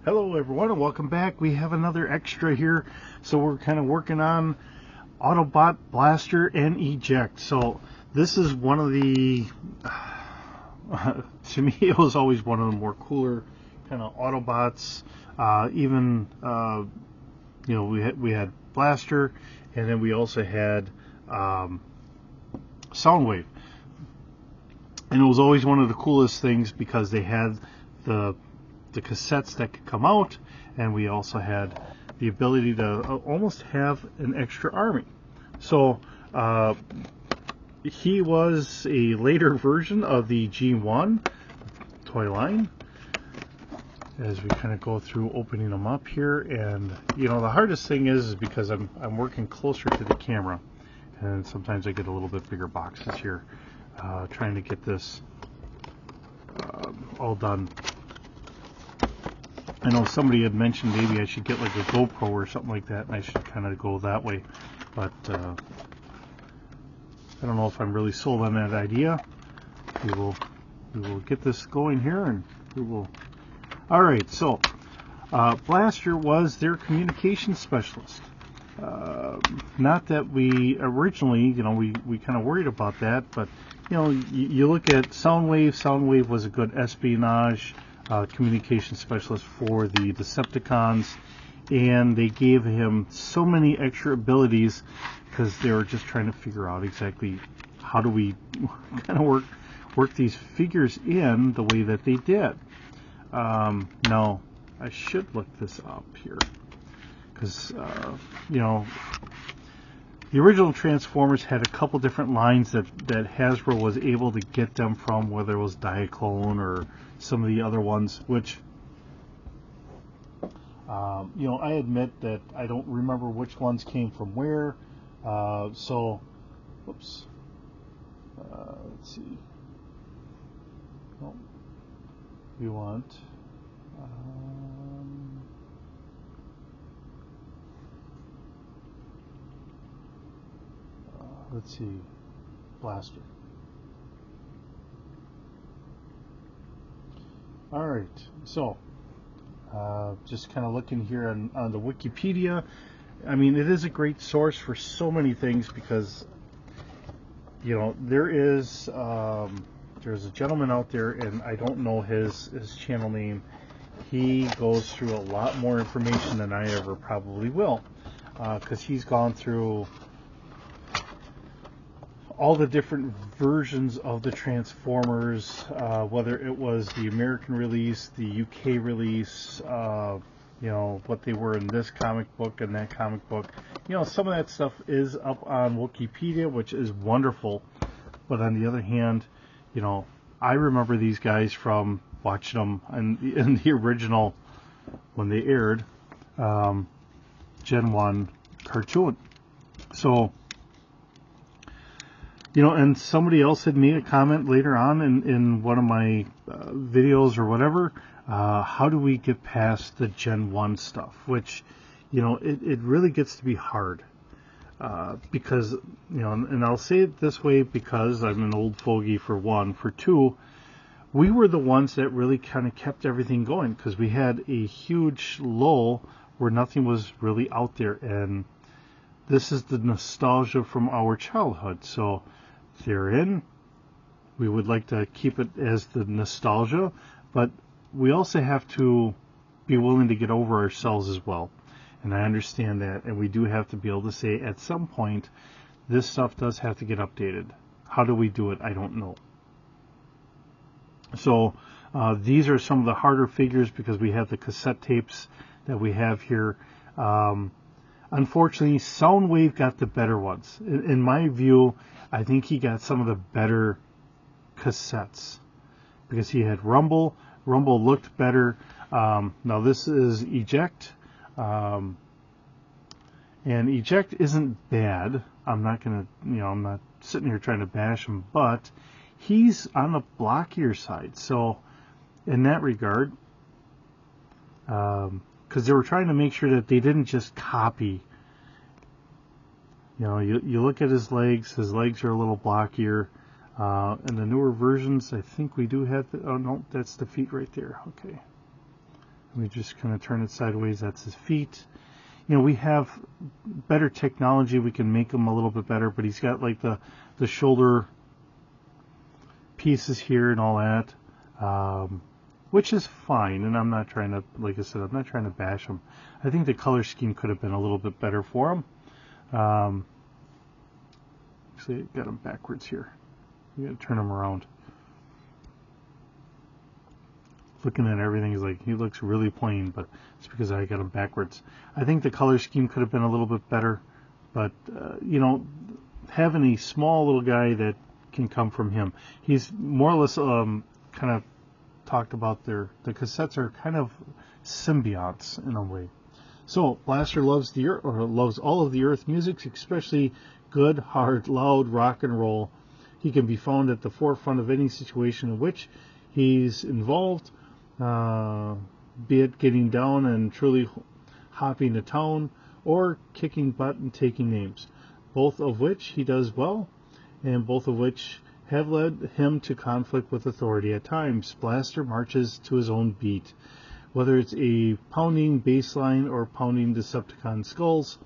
Hello everyone and welcome back. We have another extra here. So we're kind of working on Autobot, Blaster, and Eject. So this is one of the, to me it was always one of the more cooler kind of Autobots. We had Blaster, and then we also had Soundwave. And it was always one of the coolest things because they had the cassettes that could come out, and we also had the ability to almost have an extra army. So he was a later version of the G1 toy line. As we kind of go through opening them up here, and the hardest thing is because I'm working closer to the camera, and sometimes I get a little bit bigger boxes here, trying to get this all done. I know somebody had mentioned maybe I should get like a GoPro or something like that, and I should kind of go that way, but I don't know if I'm really sold on that idea. We will get this going here, and we will. All right, so Blaster was their communication specialist. Not that we originally, we kind of worried about that, but you look at Soundwave. Soundwave was a good espionage communication specialist for the Decepticons, and they gave him so many extra abilities because they were just trying to figure out exactly how do we kind of work these figures in the way that they did. Now I should look this up here because the original Transformers had a couple different lines that Hasbro was able to get them from, whether it was Diaclone or some of the other ones, which I admit that I don't remember which ones came from where. So, whoops. Let's see. Oh, we want. Let's see. Blaster. All right. So, just kind of looking here on the Wikipedia. I mean, it is a great source for so many things because there's a gentleman out there, and I don't know his channel name. He goes through a lot more information than I ever probably will, because he's gone through all the different versions of the Transformers, whether it was the American release, the UK release, what they were in this comic book and that comic book. Some of that stuff is up on Wikipedia, which is wonderful. But on the other hand, I remember these guys from watching them in the original, when they aired, Gen 1 cartoon. So, and somebody else had made a comment later on in one of my videos or whatever, how do we get past the Gen 1 stuff? Which, it really gets to be hard. Because, and I'll say it this way because I'm an old fogey for one. For two, we were the ones that really kind of kept everything going because we had a huge lull where nothing was really out there. And this is the nostalgia from our childhood. So, therein, we would like to keep it as the nostalgia, but we also have to be willing to get over ourselves as well. And I understand that, and we do have to be able to say at some point, this stuff does have to get updated. How do we do it? I don't know. So these are some of the harder figures because we have the cassette tapes that we have here. Unfortunately, Soundwave got the better ones. In my view, I think he got some of the better cassettes because he had Rumble. Rumble looked better. Now this is Eject. And Eject isn't bad. I'm not I'm not sitting here trying to bash him, but he's on the blockier side. So in that regard, because they were trying to make sure that they didn't just copy. You look at his legs are a little blockier. In the newer versions, I think we do have oh no, that's the feet right there. Okay. We just kind of turn it sideways. That's his feet. You know, we have better technology. We can make him a little bit better, but he's got like the shoulder pieces here and all that, which is fine. And I'm not trying to, like I said, I'm not trying to bash him. I think the color scheme could have been a little bit better for him. Actually, I got him backwards here. You got to turn him around. Looking at everything, he's like, he looks really plain, but it's because I got him backwards. I think the color scheme could have been a little bit better, but you know, having a small little guy that can come from him, he's more or less kind of talked about the cassettes are kind of symbionts in a way. So Blaster loves the earth, or loves all of the Earth music, especially good, hard, loud rock and roll. He can be found at the forefront of any situation in which he's involved. Be it getting down and truly hopping to town, or kicking butt and taking names, both of which he does well, and both of which have led him to conflict with authority at times. Blaster marches to his own beat, whether it's a pounding bass line or pounding Decepticon skulls.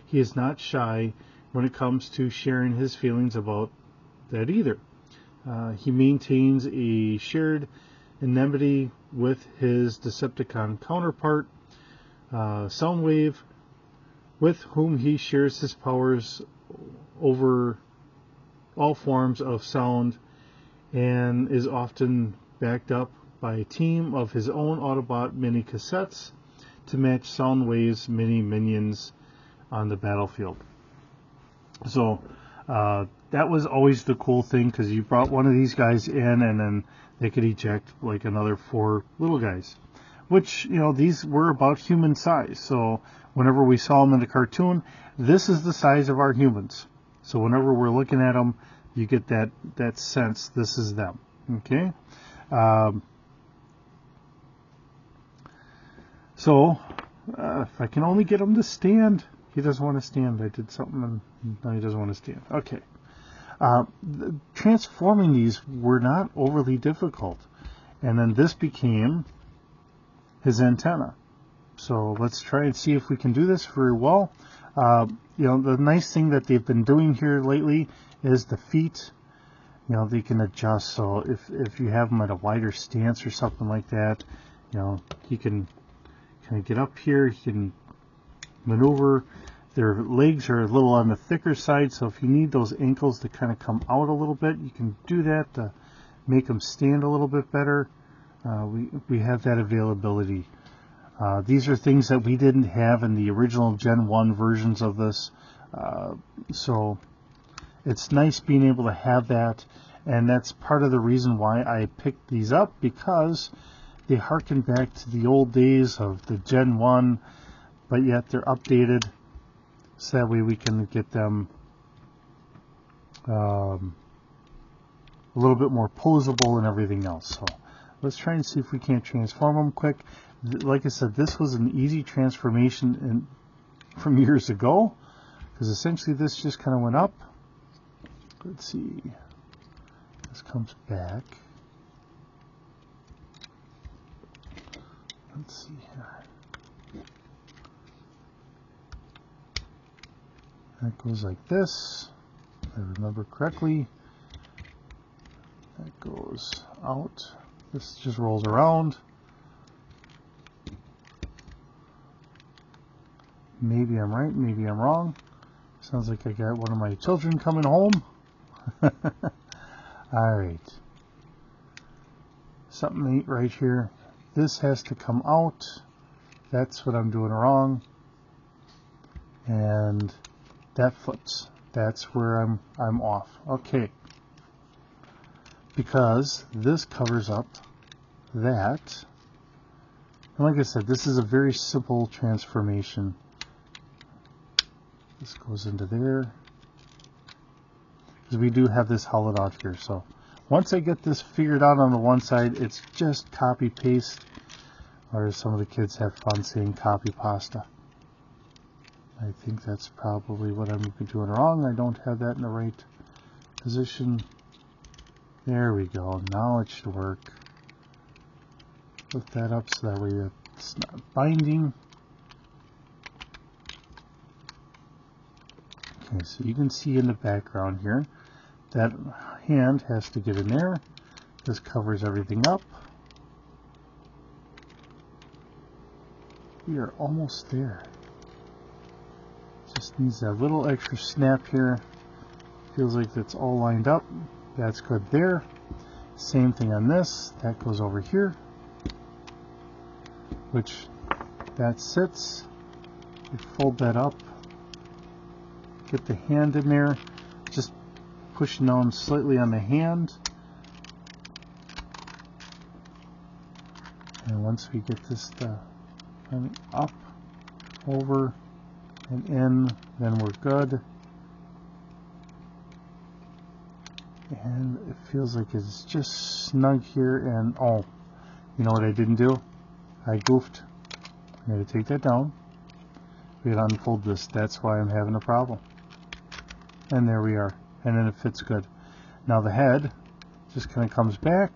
He is not shy when it comes to sharing his feelings about that either. He maintains a shared enmity with his Decepticon counterpart, Soundwave, with whom he shares his powers over all forms of sound, and is often backed up by a team of his own Autobot mini cassettes to match Soundwave's mini minions on the battlefield. So that was always the cool thing, because you brought one of these guys in and then they could eject like another 4 little guys, which, you know, these were about human size. So whenever we saw them in the cartoon, this is the size of our humans. So whenever we're looking at them, you get that sense this is them. Okay. So if I can only get him to stand. He doesn't want to stand. I did something and now he doesn't want to stand. Okay. Transforming these were not overly difficult. And then this became his antenna. So let's try and see if we can do this very well. You know, the nice thing that they've been doing here lately is the feet. You know, they can adjust. So if you have them at a wider stance or something like that, you know, he can kind of get up here. He can maneuver. Their legs are a little on the thicker side, so if you need those ankles to kind of come out a little bit, you can do that to make them stand a little bit better. We have that availability. These are things that we didn't have in the original Gen 1 versions of this, so it's nice being able to have that, and that's part of the reason why I picked these up, because they harken back to the old days of the Gen 1, but yet they're updated, so that way we can get them a little bit more posable and everything else. So let's try and see if we can't transform them quick. Like I said, this was an easy transformation from years ago, because essentially this just kind of went up. Let's see. This comes back. Let's see here. That goes like this, if I remember correctly. That goes out. This just rolls around. Maybe I'm right, maybe I'm wrong. Sounds like I got one of my children coming home. Alright. Something ain't right here. This has to come out. That's what I'm doing wrong. And that flips. That's where I'm off. Okay. Because this covers up that. And like I said, this is a very simple transformation. This goes into there. Because we do have this hollowed out here. So once I get this figured out on the one side, it's just copy paste. Or as some of the kids have fun saying, copy pasta. I think that's probably what I'm doing wrong. I don't have that in the right position. There we go. Now it should work. Lift that up so that way the It's not binding. Okay, so you can see in the background here, that hand has to get in there. This covers everything up. We are almost there. Just needs that little extra snap here. Feels like it's all lined up. That's good there. Same thing on this. That goes over here, which that sits. You fold that up. Get the hand in there. Just pushing down slightly on the hand. And once we get this up, over, and in, then we're good. And it feels like it's just snug here. And oh, you know what I didn't do? I goofed. I gotta take that down. We gotta unfold this. That's why I'm having a problem. And there we are. And then it fits good. Now the head just kind of comes back,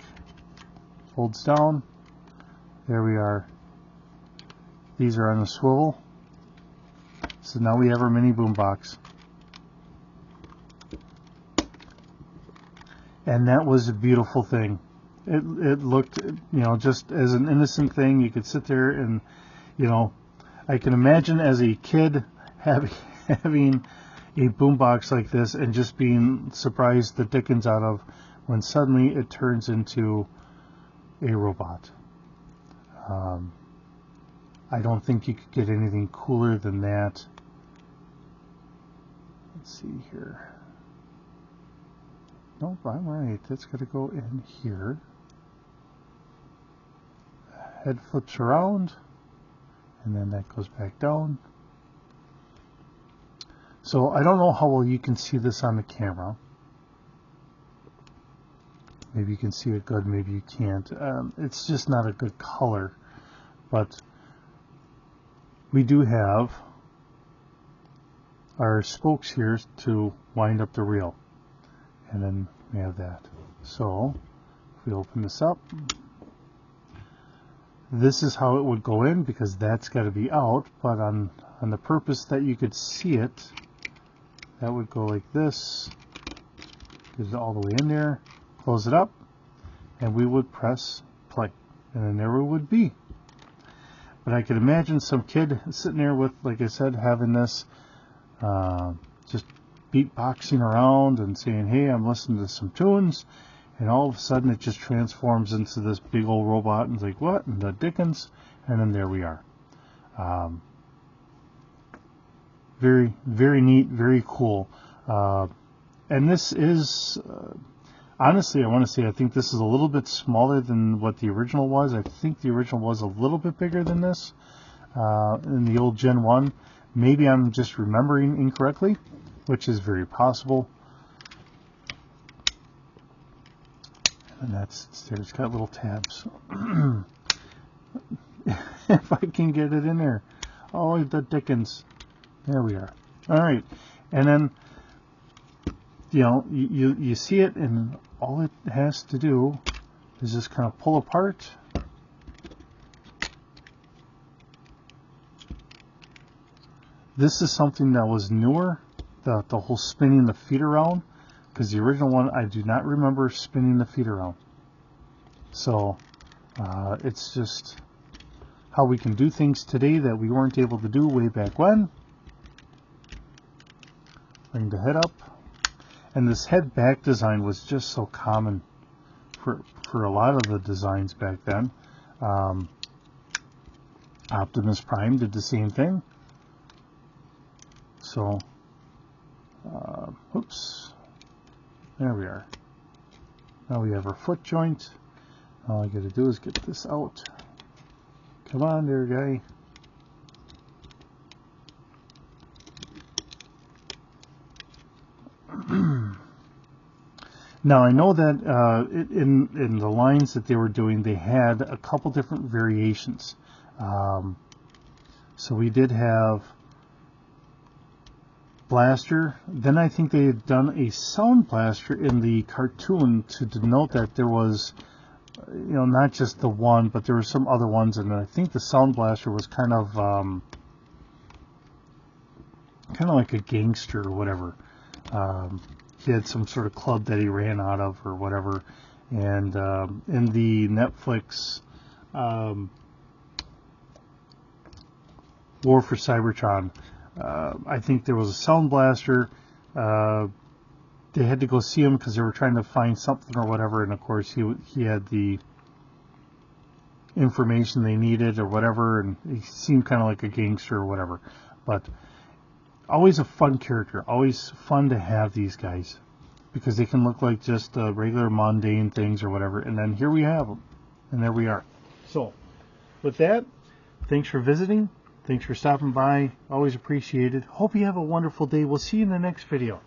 folds down. There we are. These are on a swivel. So now we have our mini boom box. And that was a beautiful thing. It looked, you know, just as an innocent thing. You could sit there and, you know, I can imagine as a kid having a boombox like this and just being surprised the dickens out of when suddenly it turns into a robot. I don't think you could get anything cooler than that. Let's see here. Nope, I'm right. That's got to go in here. Head flips around, and then that goes back down. So I don't know how well you can see this on the camera. Maybe you can see it good, maybe you can't. It's just not a good color. But we do have our spokes here to wind up the reel. And then we have that. So if we open this up, this is how it would go in, because that's got to be out. But on the purpose that you could see it, that would go like this. Get it all the way in there, close it up, and we would press play. And then there it would be. But I could imagine some kid sitting there with, like I said, having this just beatboxing around and saying, hey, I'm listening to some tunes, and all of a sudden it just transforms into this big old robot, and it's like, what in the dickens? And then there we are. Very, very neat, very cool. And this is, honestly, I want to say, I think this is a little bit smaller than what the original was. I think the original was a little bit bigger than this in the old Gen 1. Maybe I'm just remembering incorrectly, which is very possible. And that's there. It's got little tabs. If I can get it in there. Oh, the dickens. There we are. All right. And then, you know, you see it, and all it has to do is just kind of pull apart. This is something that was newer, the whole spinning the feet around, because the original one, I do not remember spinning the feet around. So it's just how we can do things today that we weren't able to do way back when. Bring the head up. And this head back design was just so common for a lot of the designs back then. Optimus Prime did the same thing. So, oops, there we are. Now we have our foot joint. All I got to do is get this out. Come on there, guy. Now I know that in the lines that they were doing, they had a couple different variations. So we did have blaster. Then I think they had done a sound blaster in the cartoon to denote that there was not just the one, but there were some other ones, and I think the Sound Blaster was kind of like a gangster or whatever. He had some sort of club that he ran out of or whatever, and in the Netflix War for Cybertron, I think there was a Sound Blaster. They had to go see him because they were trying to find something or whatever, and of course he had the information they needed or whatever, and he seemed kind of like a gangster or whatever. But always a fun character, always fun to have these guys because they can look like just regular mundane things or whatever, and then here we have them, and there we are. So with that, thanks for visiting, thanks for stopping by, always appreciated. Hope you have a wonderful day. We'll see you in the next video.